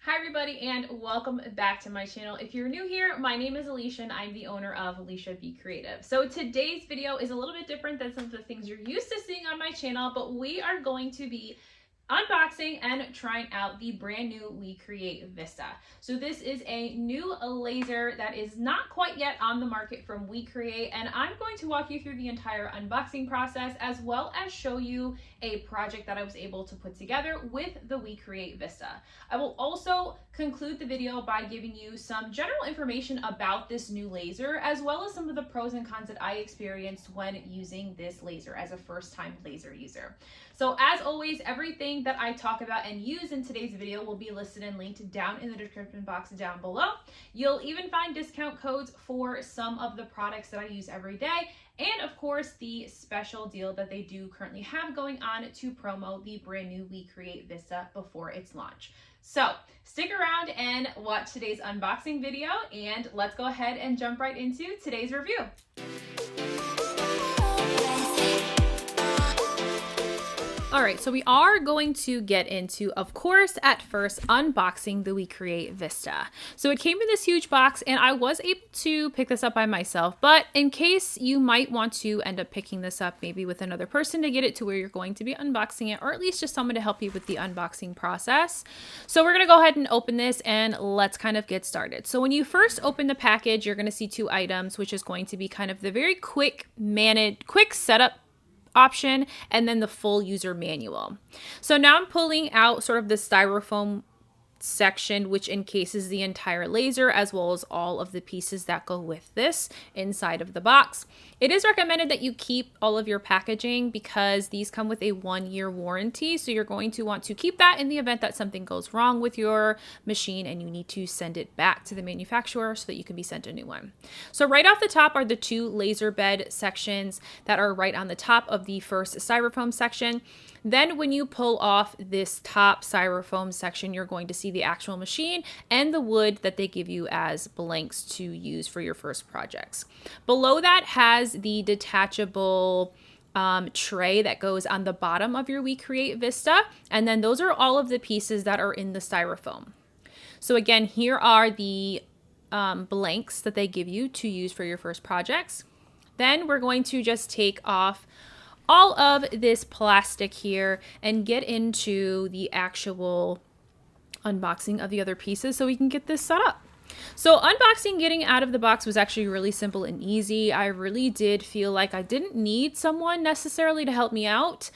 Hi everybody and welcome back to my channel. If you're new here, my name is Alicia and I'm the owner of Alicia Be Creative. So today's video is a little bit different than some of the things you're used to seeing on my channel, but we are going to be unboxing and trying out the brand new WeCreat Vista. So this is a new laser that is not quite yet on the market from WeCreat, and I'm going to walk you through the entire unboxing process as well as show you a project that I was able to put together with the WeCreat Vista. I will also conclude the video by giving you some general information about this new laser as well as some of the pros and cons that I experienced when using this laser as a first-time laser user. So as always, everything that I talk about and use in today's video will be listed and linked down in the description box down below. You'll even find discount codes for some of the products that I use every day, and of course the special deal that they do currently have going on to promo the brand new WeCreat Vista before its launch. So stick around and watch today's unboxing video, and let's go ahead and jump right into today's review. All right, so we are going to get into, of course, at first, unboxing the WeCreat Vista. So it came in this huge box, and I was able to pick this up by myself, but in case you might want to end up picking this up maybe with another person to get it to where you're going to be unboxing it, or at least just someone to help you with the unboxing process. So we're gonna go ahead and open this, and let's kind of get started. So when you first open the package, you're gonna see two items, which is going to be kind of the very quick setup option, and then the full user manual. So now I'm pulling out sort of the styrofoam section, which encases the entire laser as well as all of the pieces that go with this inside of the box. It is recommended that you keep all of your packaging because these come with a 1-year warranty, so you're going to want to keep that in the event that something goes wrong with your machine and you need to send it back to the manufacturer so that you can be sent a new one. So right off the top are the two laser bed sections that are right on the top of the first styrofoam section. Then when you pull off this top styrofoam section, you're going to see the actual machine and the wood that they give you as blanks to use for your first projects. Below that has the detachable tray that goes on the bottom of your WeCreat Vista, and then those are all of the pieces that are in the styrofoam. So again, here are the blanks that they give you to use for your first projects. Then we're going to just take off all of this plastic here and get into the actual unboxing of the other pieces so we can get this set up. So unboxing, getting out of the box was actually really simple and easy. I really did feel like I didn't need someone necessarily to help me out.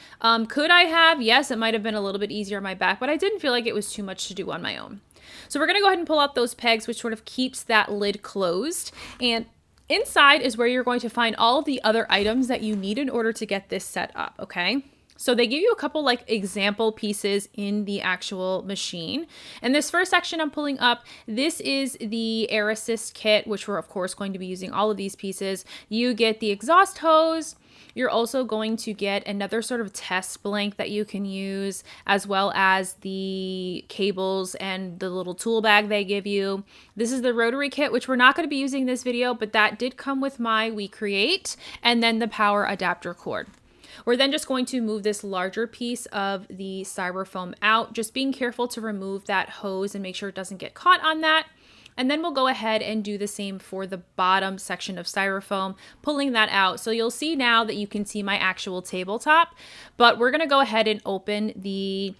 Could I have? Yes, it might have been a little bit easier on my back, but I didn't feel like it was too much to do on my own. So we're gonna go ahead and pull out those pegs, which sort of keeps that lid closed. And inside is where you're going to find all of the other items that you need in order to get this set up, okay? So they give you a couple like example pieces in the actual machine. And this first section I'm pulling up, this is the air assist kit, which we're of course going to be using all of these pieces. You get the exhaust hose. You're also going to get another sort of test blank that you can use, as well as the cables and the little tool bag they give you. This is the rotary kit, which we're not going to be using in this video, but that did come with my WeCreat, and then the power adapter cord. We're then just going to move this larger piece of the styrofoam out, just being careful to remove that hose and make sure it doesn't get caught on that. And then we'll go ahead and do the same for the bottom section of styrofoam, pulling that out. So you'll see now that you can see my actual tabletop, but we're gonna go ahead and open the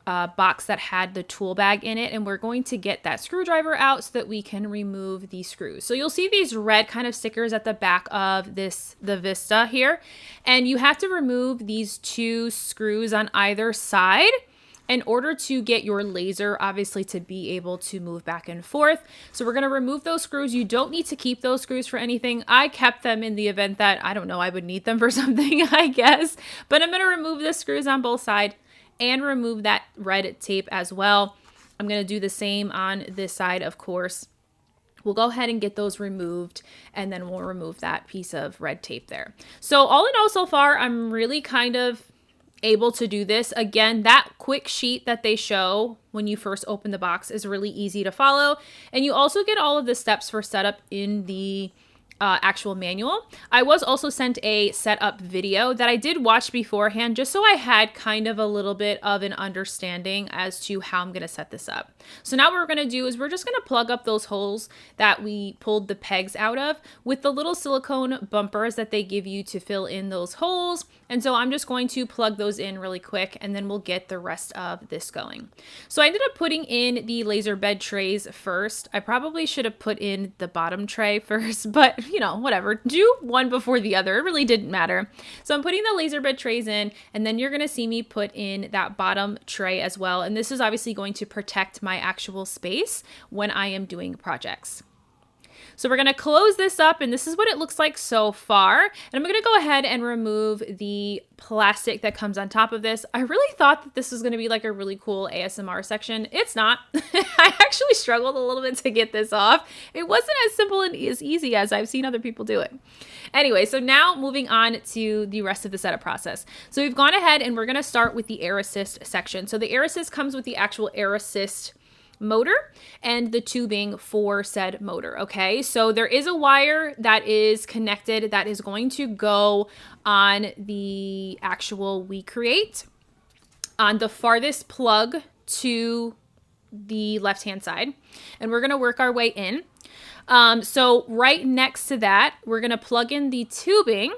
box that had the tool bag in it, and we're going to get that screwdriver out so that we can remove the screws. So you'll see these red kind of stickers at the back of the Vista here, and you have to remove these two screws on either side in order to get your laser obviously to be able to move back and forth. So we're going to remove those screws. You don't need to keep those screws for anything. I kept them in the event that, I don't know, I would need them for something, I guess. But I'm going to remove the screws on both sides and remove that red tape as well. I'm going to do the same on this side, of course. We'll go ahead and get those removed, and then we'll remove that piece of red tape there. So all in all, so far, I'm really kind of able to do this. Again, that quick sheet that they show when you first open the box is really easy to follow. And you also get all of the steps for setup in the actual manual. I was also sent a setup video that I did watch beforehand just so I had kind of a little bit of an understanding as to how I'm going to set this up. So now what we're going to do is we're just going to plug up those holes that we pulled the pegs out of with the little silicone bumpers that they give you to fill in those holes. And so I'm just going to plug those in really quick and then we'll get the rest of this going. So I ended up putting in the laser bed trays first. I probably should have put in the bottom tray first, but you know, whatever, do one before the other. It really didn't matter. So I'm putting the laser bed trays in, and then you're going to see me put in that bottom tray as well. And this is obviously going to protect my actual space when I am doing projects. So we're going to close this up, and this is what it looks like so far. And I'm going to go ahead and remove the plastic that comes on top of this. I really thought that this was going to be like a really cool ASMR section. It's not. I actually struggled a little bit to get this off. It wasn't as simple and as easy as I've seen other people do it. Anyway, so now moving on to the rest of the setup process. So we've gone ahead and we're going to start with the air assist section. So the air assist comes with the actual air assist motor and the tubing for said motor. Okay, so there is a wire that is connected that is going to go on the actual WeCreat on the farthest plug to the left hand side, and we're going to work our way in. So right next to that, we're going to plug in the tubing.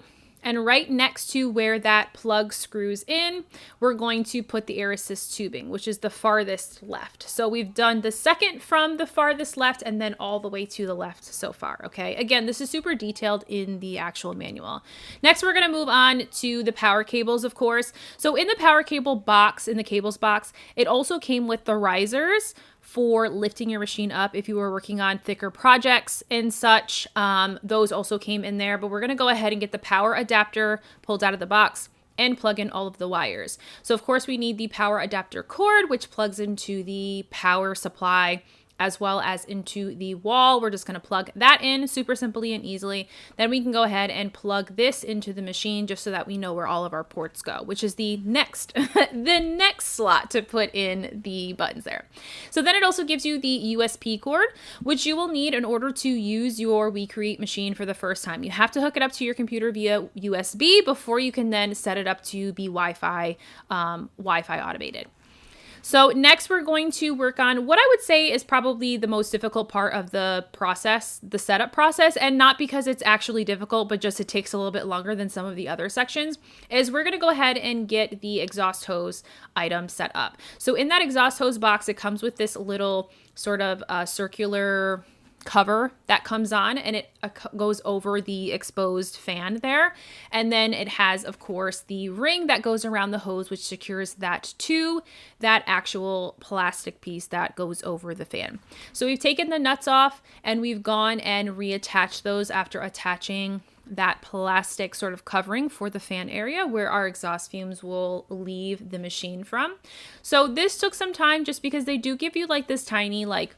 And right next to where that plug screws in, we're going to put the air assist tubing, which is the farthest left. So we've done the second from the farthest left and then all the way to the left so far, okay? Again, this is super detailed in the actual manual. Next, we're gonna move on to the power cables, of course. So in the power cable box, in the cables box, it also came with the risers for lifting your machine up if you were working on thicker projects and such. Those also came in there, but we're gonna go ahead and get the power adapter pulled out of the box and plug in all of the wires. So of course we need the power adapter cord, which plugs into the power supply as well as into the wall. We're just going to plug that in super simply and easily. Then we can go ahead and plug this into the machine just so that we know where all of our ports go, which is the next the next slot to put in the buttons there. So then it also gives you the USB cord, which you will need in order to use your WeCreat machine for the first time. You have to hook it up to your computer via USB before you can then set it up to be Wi-Fi automated. So next we're going to work on what I would say is probably the most difficult part of the process, the setup process, and not because it's actually difficult, but just it takes a little bit longer than some of the other sections, is we're gonna go ahead and get the exhaust hose item set up. So in that exhaust hose box, it comes with this little sort of circular cover that comes on, and it goes over the exposed fan there. And then it has, of course, the ring that goes around the hose, which secures that to that actual plastic piece that goes over the fan. So we've taken the nuts off and we've gone and reattached those after attaching that plastic sort of covering for the fan area where our exhaust fumes will leave the machine from. So this took some time just because they do give you like this tiny like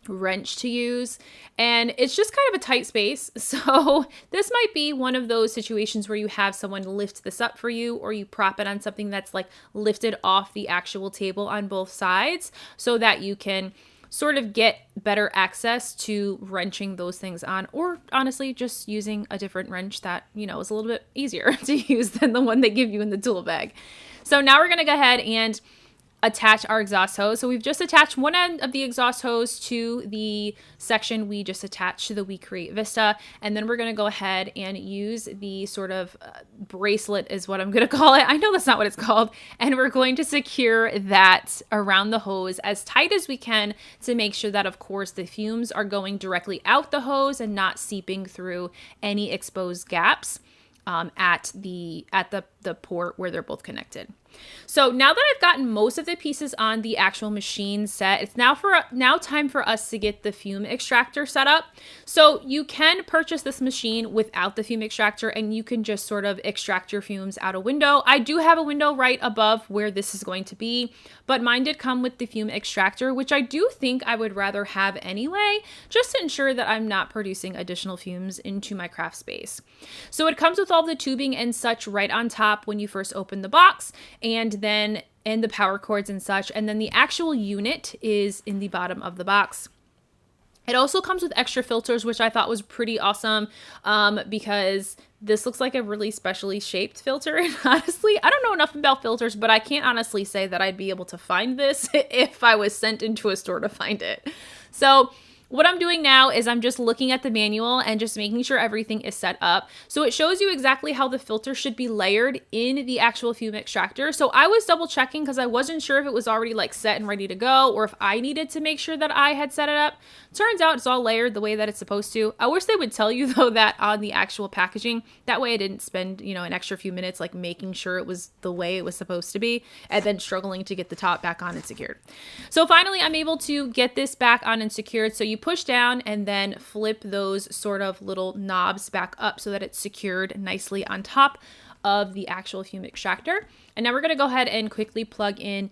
wrench to use, and it's just kind of a tight space. So this might be one of those situations where you have someone lift this up for you, or you prop it on something that's like lifted off the actual table on both sides so that you can sort of get better access to wrenching those things on, or honestly just using a different wrench that, you know, is a little bit easier to use than the one they give you in the tool bag. So now we're going to go ahead and attach our exhaust hose. So we've just attached one end of the exhaust hose to the section we just attached to the WeCreat Vista, and then we're going to go ahead and use the sort of bracelet is what I'm going to call it. I know that's not what it's called, and we're going to secure that around the hose as tight as we can to make sure that, of course, the fumes are going directly out the hose and not seeping through any exposed gaps at the port where they're both connected. So now that I've gotten most of the pieces on the actual machine set, it's now time for us to get the fume extractor set up. So you can purchase this machine without the fume extractor, and you can just sort of extract your fumes out a window. I do have a window right above where this is going to be, but mine did come with the fume extractor, which I do think I would rather have anyway, just to ensure that I'm not producing additional fumes into my craft space. So it comes with all the tubing and such right on top when you first open the box, and then and the power cords and such, and then the actual unit is in the bottom of the box. It also comes with extra filters, which I thought was pretty awesome because this looks like a really specially shaped filter. And honestly, I don't know enough about filters, but I can't honestly say that I'd be able to find this if I was sent into a store to find it. So what I'm doing now is I'm just looking at the manual and just making sure everything is set up. So it shows you exactly how the filter should be layered in the actual fume extractor. So I was double checking because I wasn't sure if it was already like set and ready to go or if I needed to make sure that I had set it up. Turns out it's all layered the way that it's supposed to. I wish they would tell you though that on the actual packaging. That way I didn't spend, you know, an extra few minutes like making sure it was the way it was supposed to be and then struggling to get the top back on and secured. So finally I'm able to get this back on and secured. So you push down and then flip those sort of little knobs back up so that it's secured nicely on top of the actual fume extractor. And now we're going to go ahead and quickly plug in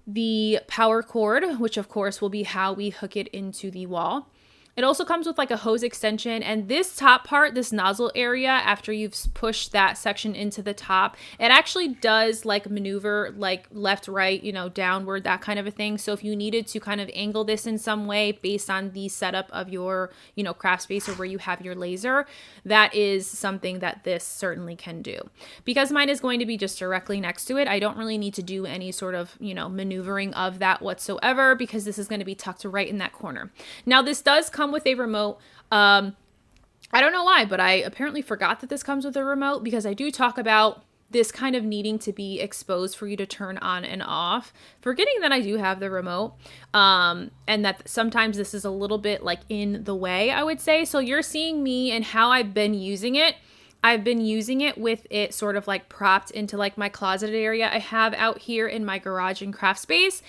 the power cord, which of course will be how we hook it into the wall. It also comes with like a hose extension, and this top part, this nozzle area, after you've pushed that section into the top, it actually does like maneuver like left, right, you know, downward, that kind of a thing. So if you needed to kind of angle this in some way based on the setup of your, you know, craft space or where you have your laser, that is something that this certainly can do. Because mine is going to be just directly next to it, I don't really need to do any sort of, you know, maneuvering of that whatsoever because this is going to be tucked right in that corner. Now this does come with a remote. I don't know why, but I apparently forgot that this comes with a remote because I do talk about this kind of needing to be exposed for you to turn on and off, forgetting that I do have the remote, and that sometimes this is a little bit like in the way, I would say. So you're seeing me and how I've been using it. I've been using it with it sort of like propped into like my closeted area I have out here in my garage and craft space.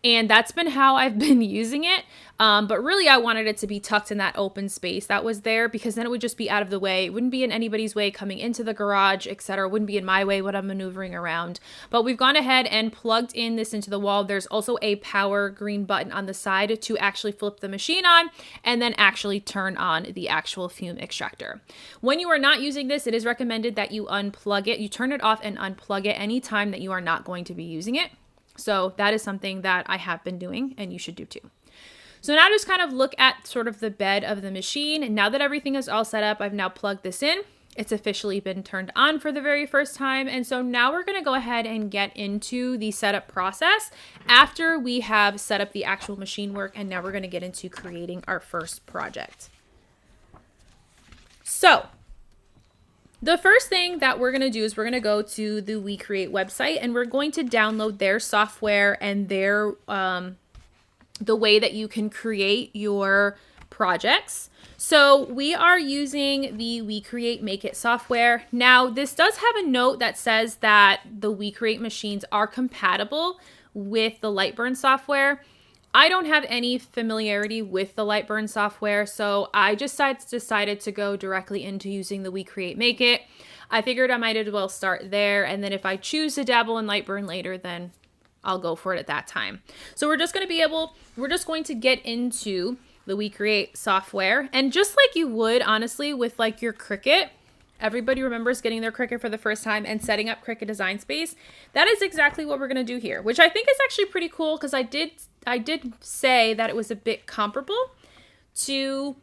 And that's been how I've been using it. But really I wanted it to be tucked in that open space that was there because then it would just be out of the way. It wouldn't be in anybody's way coming into the garage, etc. It wouldn't be in my way when I'm maneuvering around. But we've gone ahead and plugged in this into the wall. There's also a power green button on the side to actually flip the machine on and then actually turn on the actual fume extractor. When you are not using this, it is recommended that you unplug it. You turn it off and unplug it anytime that you are not going to be using it. So that is something that I have been doing and you should do too. So now just kind of look at sort of the bed of the machine. And now that everything is all set up, I've now plugged this in. It's officially been turned on for the very first time. And so now we're going to go ahead and get into the setup process after we have set up the actual machine work. And now we're going to get into creating our first project. So the first thing that we're going to do is we're going to go to the WeCreat website and we're going to download their software and their the way that you can create your projects. So we are using the WeCreat Make It software. Now this does have a note that says that the WeCreat machines are compatible with the Lightburn software. I don't have any familiarity with the Lightburn software, so I just decided to go directly into using the WeCreat Make It. I figured I might as well start there, and then if I choose to dabble in Lightburn later, then I'll go for it at that time. So we're just going to get into the WeCreat software, and just like you would honestly with like your Cricut, everybody remembers getting their Cricut for the first time and setting up Cricut Design Space. That is exactly what we're going to do here, which I think is actually pretty cool because I did say that it was a bit comparable to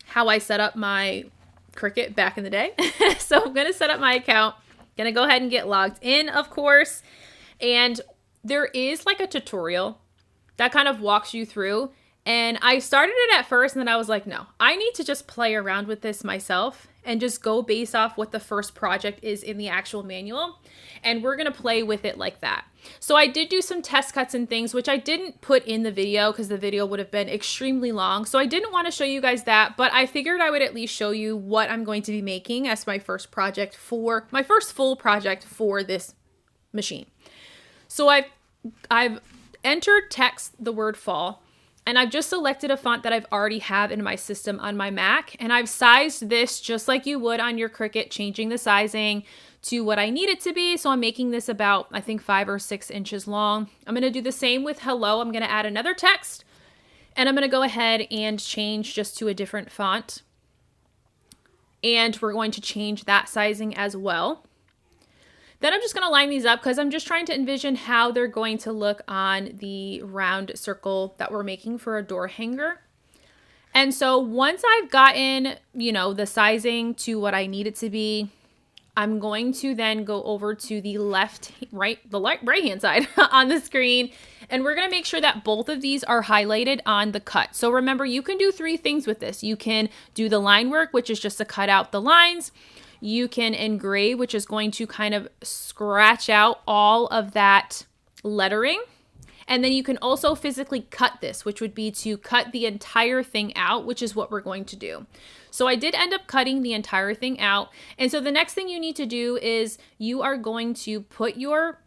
how I set up my Cricut back in the day. So I'm going to set up my account, going to go ahead and get logged in, of course, and there is like a tutorial that kind of walks you through. And I started it at first and then I was like, no, I need to just play around with this myself and just go based off what the first project is in the actual manual. And we're going to play with it like that. So I did do some test cuts and things, which I didn't put in the video because the video would have been extremely long. So I didn't want to show you guys that, but I figured I would at least show you what I'm going to be making as my first project for my first full project for this machine. So I've entered text the word fall, and I've just selected a font that I've already have in my system on my Mac, and I've sized this just like you would on your Cricut, changing the sizing to what I need it to be. So I'm making this about, I think, 5 or 6 inches long. I'm going to do the same with hello. I'm going to add another text, and I'm going to go ahead and change just to a different font. And we're going to change that sizing as well. Then I'm just going to line these up because I'm just trying to envision how they're going to look on the round circle that we're making for a door hanger. And so once I've gotten, you know, the sizing to what I need it to be, I'm going to then go over to the right hand side on the screen, and we're going to make sure that both of these are highlighted on the cut. So remember, you can do 3 things with this. You can do the line work, which is just to cut out the lines. You can engrave, which is going to kind of scratch out all of that lettering. And then you can also physically cut this, which would be to cut the entire thing out, which is what we're going to do. So I did end up cutting the entire thing out. And so the next thing you need to do is you are going to put your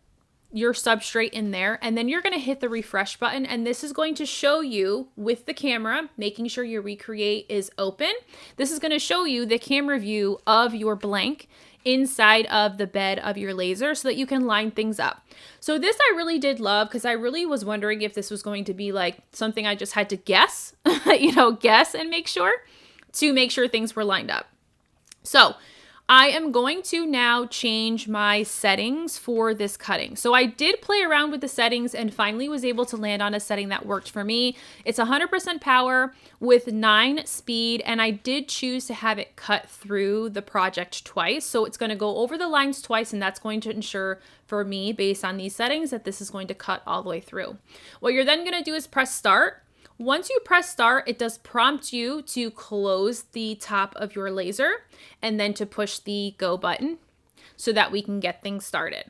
substrate in there, and then you're going to hit the refresh button, and this is going to show you with the camera, making sure your WeCreat is open. This is going to show you the camera view of your blank inside of the bed of your laser so that you can line things up. So this I really did love, because I really was wondering if this was going to be like something I just had to guess, guess and make sure things were lined up. So I am going to now change my settings for this cutting. So I did play around with the settings and finally was able to land on a setting that worked for me. It's 100% power with 9 speed, and I did choose to have it cut through the project twice. So it's going to go over the lines twice, and that's going to ensure for me, based on these settings, that this is going to cut all the way through. What you're then going to do is press start. Once you press start, it does prompt you to close the top of your laser and then to push the go button so that we can get things started.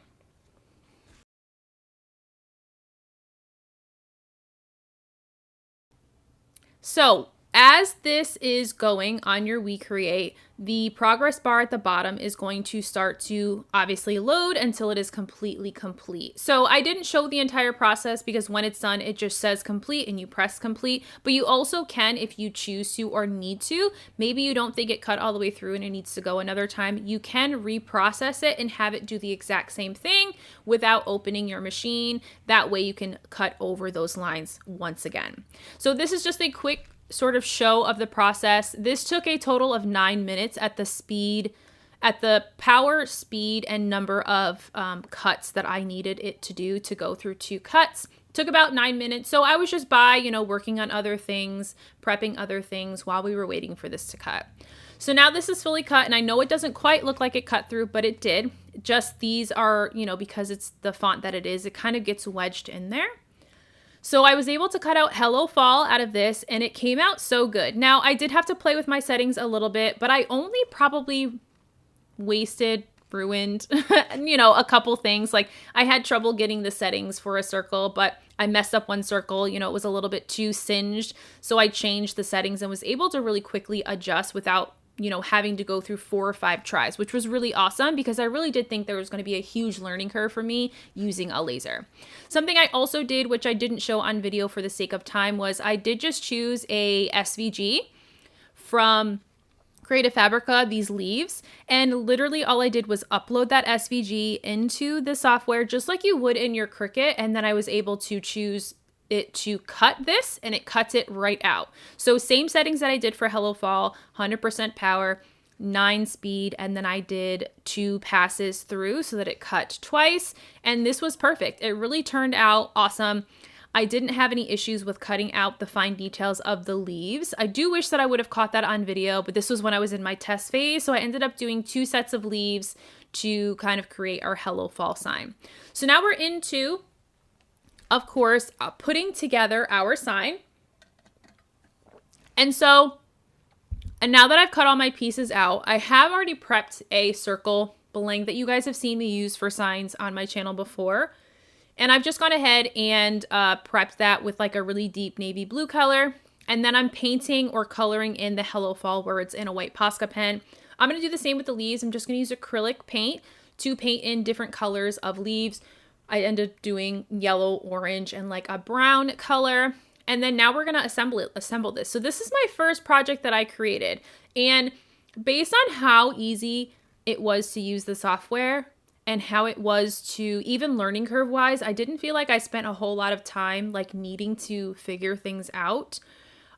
So as this is going on your WeCreat, the progress bar at the bottom is going to start to obviously load until it is completely complete. So I didn't show the entire process because when it's done, it just says complete and you press complete, but you also can, if you choose to or need to, maybe you don't think it cut all the way through and it needs to go another time, you can reprocess it and have it do the exact same thing without opening your machine. That way you can cut over those lines once again. So this is just a quick sort of show of the process. This took a total of 9 minutes at the power, speed, and number of cuts that I needed it to do to go through 2 cuts. Took about 9 minutes. So I was just working on other things, prepping other things while we were waiting for this to cut. So now this is fully cut, and I know it doesn't quite look like it cut through, but it did. Just these are, because it's the font that it is, it kind of gets wedged in there. So I was able to cut out Hello Fall out of this, and it came out so good. Now, I did have to play with my settings a little bit, but I only probably ruined, a couple things. Like I had trouble getting the settings for a circle, but I messed up one circle. It was a little bit too singed. So I changed the settings and was able to really quickly adjust without having to go through 4 or 5 tries, which was really awesome because I really did think there was going to be a huge learning curve for me using a laser. Something I also did, which I didn't show on video for the sake of time, was I did just choose a SVG from Creative Fabrica, these leaves, and literally all I did was upload that SVG into the software just like you would in your Cricut, and then I was able to choose it to cut this, and it cuts it right out. So same settings that I did for Hello Fall, 100% power, 9 speed, and then I did 2 passes through so that it cut twice, and this was perfect. It really turned out awesome. I didn't have any issues with cutting out the fine details of the leaves. I do wish that I would have caught that on video, but this was when I was in my test phase, so I ended up doing 2 sets of leaves to kind of create our Hello Fall sign. So now we're into, of course, putting together our sign. And now that I've cut all my pieces out, I have already prepped a circle blank that you guys have seen me use for signs on my channel before. And I've just gone ahead and prepped that with like a really deep navy blue color. And then I'm painting or coloring in the Hello Fall words in a white Posca pen. I'm going to do the same with the leaves. I'm just going to use acrylic paint to paint in different colors of leaves. I ended up doing yellow, orange, and like a brown color. And then now we're going to assemble this. So this is my first project that I created. And based on how easy it was to use the software and how it was to, even learning curve wise, I didn't feel like I spent a whole lot of time like needing to figure things out.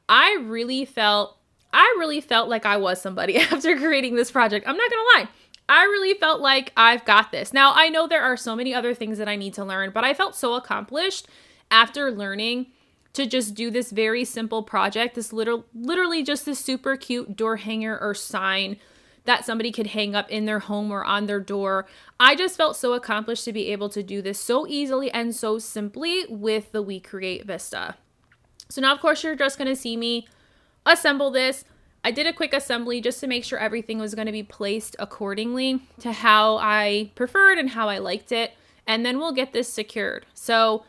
I really felt like I was somebody after creating this project. I'm not going to lie. I really felt like I've got this. Now, I know there are so many other things that I need to learn, but I felt so accomplished after learning to just do this very simple project. This literally just this super cute door hanger or sign that somebody could hang up in their home or on their door. I just felt so accomplished to be able to do this so easily and so simply with the WeCreat Vista. So now, of course, you're just going to see me assemble this. I did a quick assembly just to make sure everything was going to be placed accordingly to how I preferred and how I liked it. And then we'll get this secured. So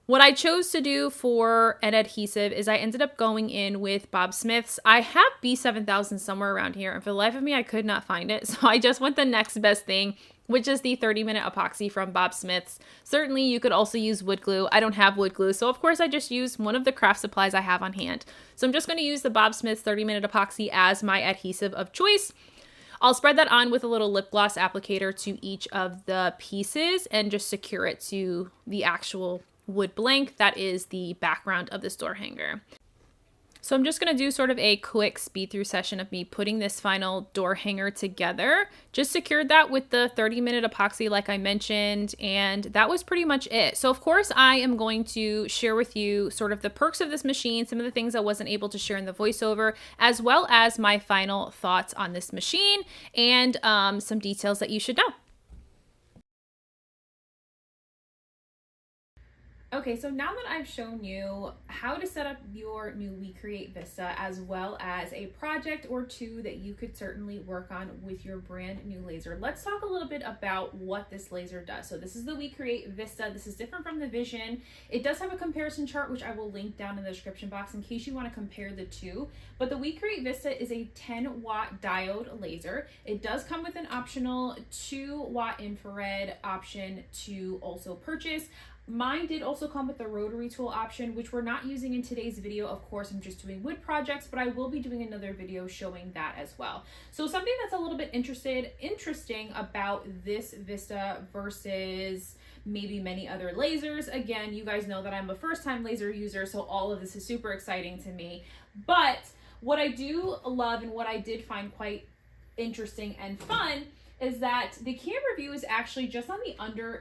what I chose to do for an adhesive is I ended up going in with Bob Smith's. I have B7000 somewhere around here, and for the life of me, I could not find it. So I just went the next best thing, which is the 30-minute epoxy from Bob Smith's. Certainly, you could also use wood glue. I don't have wood glue, so of course, I just use one of the craft supplies I have on hand. So I'm just going to use the Bob Smith's 30-minute epoxy as my adhesive of choice. I'll spread that on with a little lip gloss applicator to each of the pieces and just secure it to the actual wood blank that is the background of this door hanger. So I'm just going to do sort of a quick speed through session of me putting this final door hanger together. Just secured that with the 30-minute epoxy like I mentioned, and that was pretty much it. So of course I am going to share with you sort of the perks of this machine, some of the things I wasn't able to share in the voiceover, as well as my final thoughts on this machine and some details that you should know. Okay, so now that I've shown you how to set up your new WeCreat Vista, as well as a project or two that you could certainly work on with your brand new laser, let's talk a little bit about what this laser does. So this is the WeCreat Vista. This is different from the Vision. It does have a comparison chart, which I will link down in the description box in case you want to compare the two. But the WeCreat Vista is a 10-watt diode laser. It does come with an optional 2-watt infrared option to also purchase. Mine did also come with the rotary tool option, which we're not using in today's video. Of course, I'm just doing wood projects, but I will be doing another video showing that as well. So something that's a little bit interesting about this Vista versus maybe many other lasers. Again, you guys know that I'm a first-time laser user, so all of this is super exciting to me. But what I do love and what I did find quite interesting and fun is that the camera view is actually just on the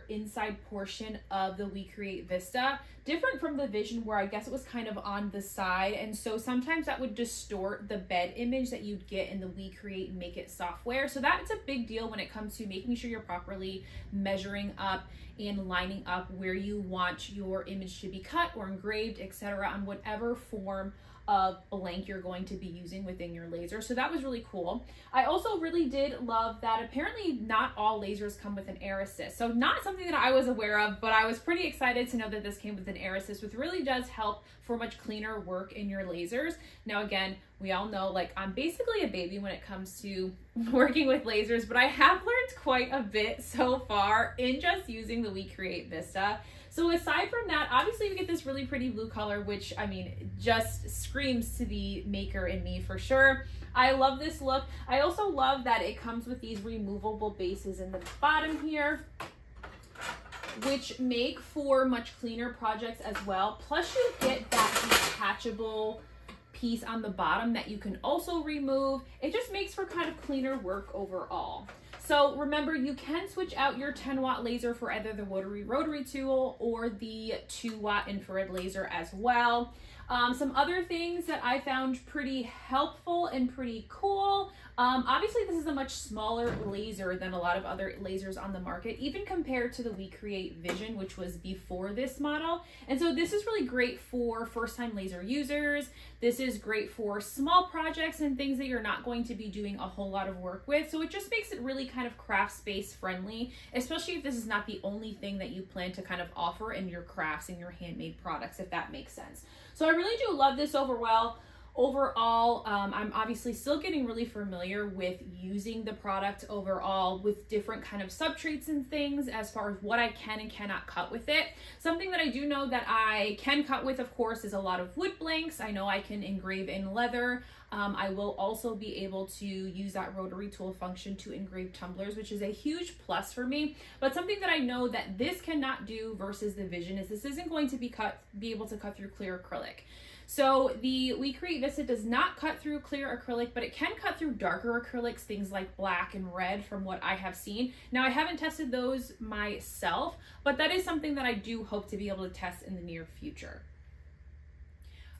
inside portion of the WeCreat Vista, different from the Vision where I guess it was kind of on the side, and so sometimes that would distort the bed image that you'd get in the WeCreat Make It software. So that's a big deal when it comes to making sure you're properly measuring up and lining up where you want your image to be cut or engraved, etc., on whatever form of blank you're going to be using within your laser. So that was really cool. I also really did love that apparently not all lasers come with an air assist. So not something that I was aware of, but I was pretty excited to know that this came with an air assist, which really does help for much cleaner work in your lasers. Now again, we all know, like, I'm basically a baby when it comes to working with lasers, but I have learned quite a bit so far in just using the WeCreat Vista. So aside from that, obviously we get this really pretty blue color, which, I mean, just screams to the maker in me for sure. I love this look. I also love that it comes with these removable bases in the bottom here, which make for much cleaner projects as well. Plus you get that detachable piece on the bottom that you can also remove. It just makes for kind of cleaner work overall. So remember, you can switch out your 10-watt laser for either the rotary tool or the 2-watt infrared laser as well. Some other things that I found pretty helpful and pretty cool. Obviously, this is a much smaller laser than a lot of other lasers on the market, even compared to the WeCreat Vision, which was before this model. And so this is really great for first-time laser users. This is great for small projects and things that you're not going to be doing a whole lot of work with. So it just makes it really kind of craft space friendly, especially if this is not the only thing that you plan to kind of offer in your crafts and your handmade products, if that makes sense. So I really do love this overall. I'm obviously still getting really familiar with using the product overall with different kind of substrates and things as far as what I can and cannot cut with it. Something that I do know that I can cut with, of course, is a lot of wood blanks. I know I can engrave in leather. I will also be able to use that rotary tool function to engrave tumblers, which is a huge plus for me. But something that I know that this cannot do versus the Vision is this isn't going to be able to cut through clear acrylic. So the WeCreat Vista does not cut through clear acrylic, but it can cut through darker acrylics, things like black and red from what I have seen. Now, I haven't tested those myself, but that is something that I do hope to be able to test in the near future.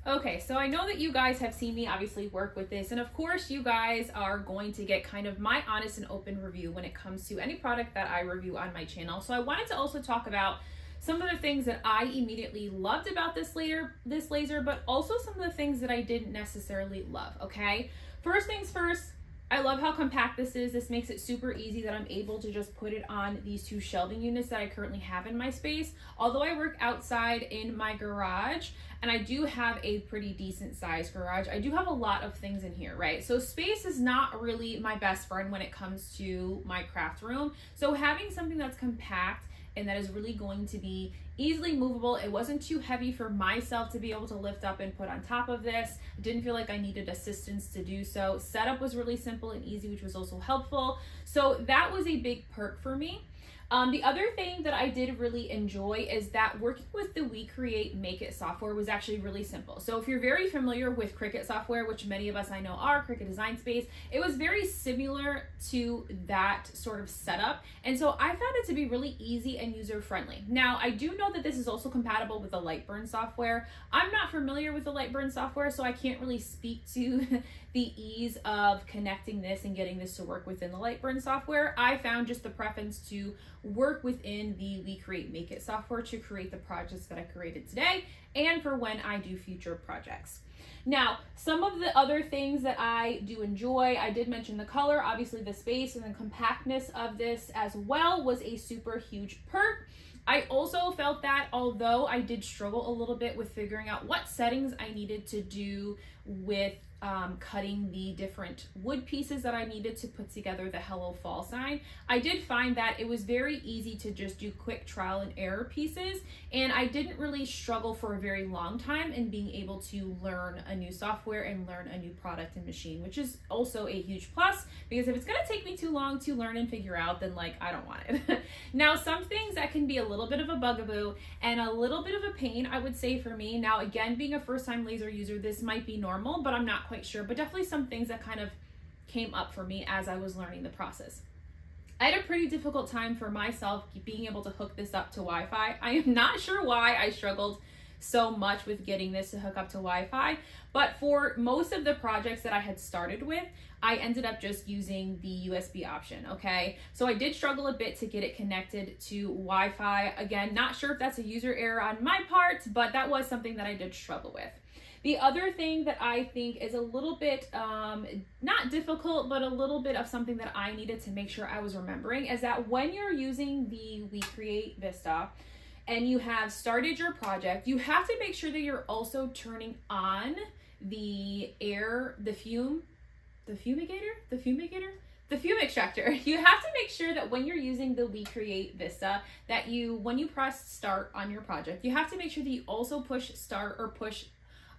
Okay, so I know that you guys have seen me obviously work with this, and of course you guys are going to get kind of my honest and open review when it comes to any product that I review on my channel. So I wanted to also talk about some of the things that I immediately loved about this laser, but also some of the things that I didn't necessarily love, okay? First things first, I love how compact this is. This makes it super easy that I'm able to just put it on these two shelving units that I currently have in my space. Although I work outside in my garage, and I do have a pretty decent sized garage, I do have a lot of things in here, right? So space is not really my best friend when it comes to my craft room. So having something that's compact and that is really going to be easily movable. It wasn't too heavy for myself to be able to lift up and put on top of this. I didn't feel like I needed assistance to do so. Setup was really simple and easy, which was also helpful. So that was a big perk for me. The other thing that I did really enjoy is that working with the WeCreat Make It software was actually really simple. So if you're very familiar with Cricut software, which many of us I know are, Cricut Design Space, it was very similar to that sort of setup. And so I found it to be really easy and user-friendly. Now, I do know that this is also compatible with the Lightburn software. I'm not familiar with the Lightburn software, so I can't really speak to the ease of connecting this and getting this to work within the Lightburn software. I found just the preference to work within the WeCreat Make It software to create the projects that I created today and for when I do future projects. Now, some of the other things that I do enjoy, I did mention the color, obviously the space and the compactness of this as well was a super huge perk. I also felt that although I did struggle a little bit with figuring out what settings I needed to do with cutting the different wood pieces that I needed to put together the Hello Fall sign, I did find that it was very easy to just do quick trial and error pieces, and I didn't really struggle for a very long time in being able to learn a new software and learn a new product and machine, which is also a huge plus, because if it's going to take me too long to learn and figure out, then like I don't want it. Now, some things that can be a little bit of a bugaboo and a little bit of a pain, I would say, for me. Now, again, being a first-time laser user, this might be normal, but I'm not quite sure, but definitely some things that kind of came up for me as I was learning the process. I had a pretty difficult time for myself being able to hook this up to Wi-Fi. I am not sure why I struggled so much with getting this to hook up to Wi-Fi, but for most of the projects that I had started with, I ended up just using the USB option, okay? So I did struggle a bit to get it connected to Wi-Fi. Again, not sure if that's a user error on my part, but that was something that I did struggle with. The other thing that I think is a little bit, not difficult, but a little bit of something that I needed to make sure I was remembering is that when you're using the WeCreat Vista and you have started your project, you have to make sure that you're also turning on the fume extractor. You have to make sure that when you're using the WeCreat Vista, that when you press start on your project, you have to make sure that you also push start or push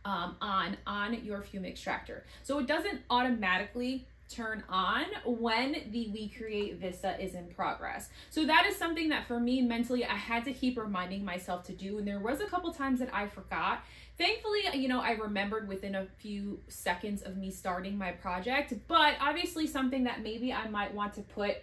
on your fume extractor. So it doesn't automatically turn on when the WeCreat Vista is in progress. So that is something that for me mentally I had to keep reminding myself to do, and there was a couple times that I forgot. Thankfully, I remembered within a few seconds of me starting my project, but obviously something that maybe I might want to put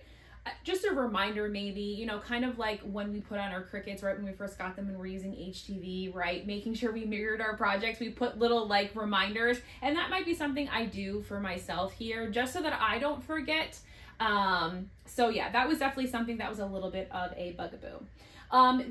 just a reminder, maybe, kind of like when we put on our Cricuts, right, when we first got them and we're using HTV, right, making sure we mirrored our projects, we put little like reminders, and that might be something I do for myself here, just so that I don't forget. So yeah, that was definitely something that was a little bit of a bugaboo.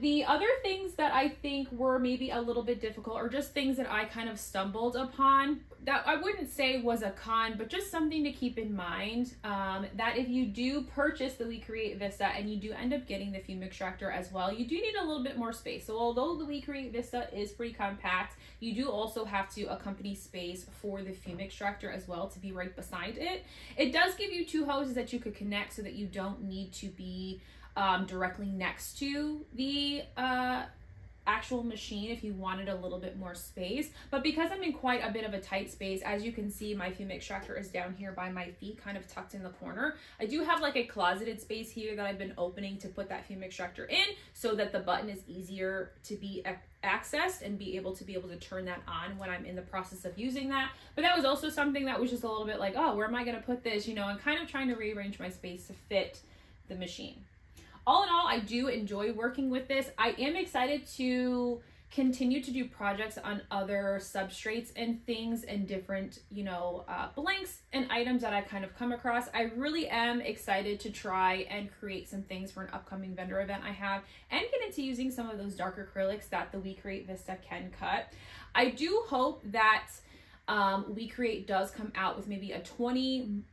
The other things that I think were maybe a little bit difficult, or just things that I kind of stumbled upon, that I wouldn't say was a con, but just something to keep in mind, that if you do purchase the WeCreat Vista and you do end up getting the fume extractor as well, you do need a little bit more space. So although the WeCreat Vista is pretty compact, you do also have to accompany space for the fume extractor as well to be right beside it. It does give you two hoses that you could connect so that you don't need to be directly next to the actual machine if you wanted a little bit more space. But because I'm in quite a bit of a tight space, as you can see, my fume extractor is down here by my feet, kind of tucked in the corner. I do have like a closeted space here that I've been opening to put that fume extractor in so that the button is easier to be accessed and be able to turn that on when I'm in the process of using that. But that was also something that was just a little bit like, oh, where am I going to put this, and kind of trying to rearrange my space to fit the machine. All in all, I do enjoy working with this. I am excited to continue to do projects on other substrates and things and different, blanks and items that I kind of come across. I really am excited to try and create some things for an upcoming vendor event I have and get into using some of those dark acrylics that the WeCreat Vista can cut. I do hope that WeCreat does come out with maybe a 20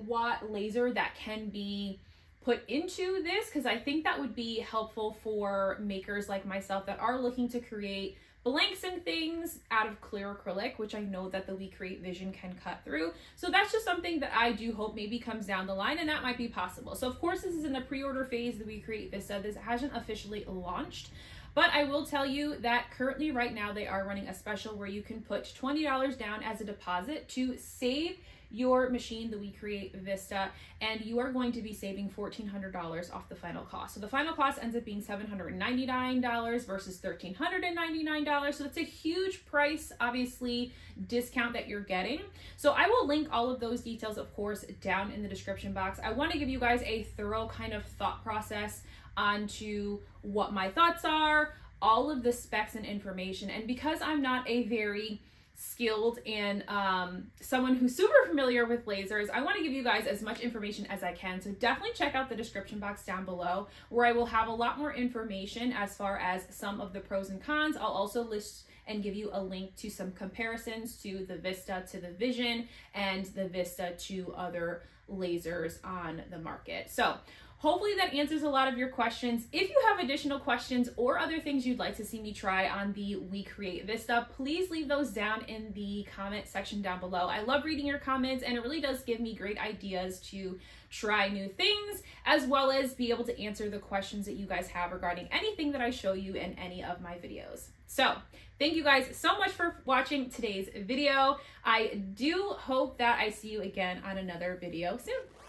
watt laser that can be put into this, because I think that would be helpful for makers like myself that are looking to create blanks and things out of clear acrylic, which I know that the WeCreat Vision can cut through. So that's just something that I do hope maybe comes down the line, and that might be possible. So of course this is in the pre-order phase, the WeCreat Vista. This hasn't officially launched, but I will tell you that currently right now they are running a special where you can put $20 down as a deposit to save your machine, the WeCreat Vista, and you are going to be saving $1,400 off the final cost. So the final cost ends up being $799 versus $1,399. So it's a huge price, obviously, discount that you're getting. So I will link all of those details, of course, down in the description box. I want to give you guys a thorough kind of thought process onto what my thoughts are, all of the specs and information. And because I'm not a very skilled and someone who's super familiar with lasers, I want to give you guys as much information as I can. So definitely check out the description box down below, where I will have a lot more information as far as some of the pros and cons. I'll also list and give you a link to some comparisons to the Vista to the Vision and the Vista to other lasers on the market. So hopefully that answers a lot of your questions. If you have additional questions or other things you'd like to see me try on the WeCreat Vista, please leave those down in the comment section down below. I love reading your comments, and it really does give me great ideas to try new things, as well as be able to answer the questions that you guys have regarding anything that I show you in any of my videos. So thank you guys so much for watching today's video. I do hope that I see you again on another video soon.